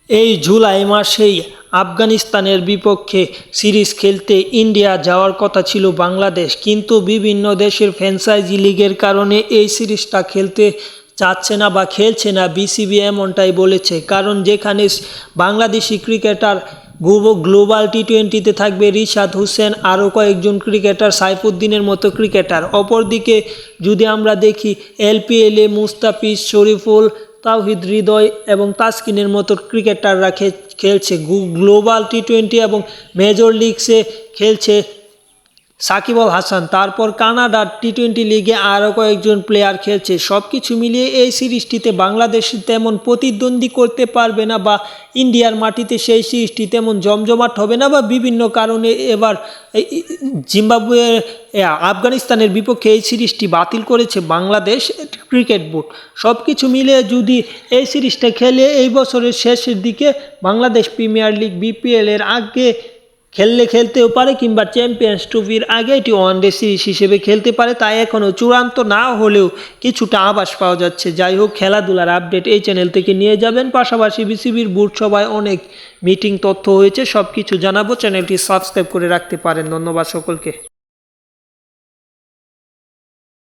এই জুলাই মাসেই আফগানিস্তানের বিপক্ষে সিরিজ খেলতে ইন্ডিয়া যাওয়ার কথা ছিল বাংলাদেশ, কিন্তু বিভিন্ন দেশের ফ্র্যাঞ্চাইজি লিগের কারণে এই সিরিজটা খেলতে চাচ্ছে না বা খেলছে না। বিসিবি এমনটাই বলেছে, কারণ যেখানে বাংলাদেশি ক্রিকেটার গ্লোবাল টি-20তে থাকবে রিশাদ হোসেন, আরও কয়েকজন ক্রিকেটার, সাইফুদ্দিনের মতো ক্রিকেটার। অপরদিকে যদি আমরা দেখি এলপিএলে মুস্তাফিজ, শরীফুল, তাওহিদ হৃদয় এবং তাসকিনের মতো ক্রিকেটাররা খেলছে। গ্লোবাল টি-20 এবং মেজর লিগসে খেলছে সাকিব আল হাসান। তারপর কানাডার টি-20 লিগে আরও কয়েকজন প্লেয়ার খেলছে। সব কিছু মিলিয়ে এই সিরিজটিতে বাংলাদেশ তেমন প্রতিদ্বন্দ্বী করতে পারবে না, বা ইন্ডিয়ার মাটিতে সেই সিরিজটি তেমন জমজমাট হবে না, বা বিভিন্ন কারণে এবার জিম্বাবুয়ের আফগানিস্তানের বিপক্ষে এই সিরিজটি বাতিল করেছে বাংলাদেশ ক্রিকেট বোর্ড। সব কিছু মিলিয়ে যদি এই সিরিজটা খেলে এই বছরের শেষের দিকে বাংলাদেশ প্রিমিয়ার লিগ বিপিএলের আগে খেলতেও পারে, কিংবা চ্যাম্পিয়ন্স ট্রফির আগে এটি ওয়ানডে সিরিজ হিসেবে খেলতে পারে। তাই এখনও চূড়ান্ত না হলেও কিছুটা আভাস পাওয়া যাচ্ছে। যাই হোক, খেলাধুলার আপডেট এই চ্যানেল থেকে নিয়ে যাবেন। পাশাপাশি বিসিবির বোর্ড সভায় অনেক মিটিং তথ্য হয়েছে, সব কিছু জানাবো। চ্যানেলটি সাবস্ক্রাইব করে রাখতে পারেন। ধন্যবাদ সকলকে।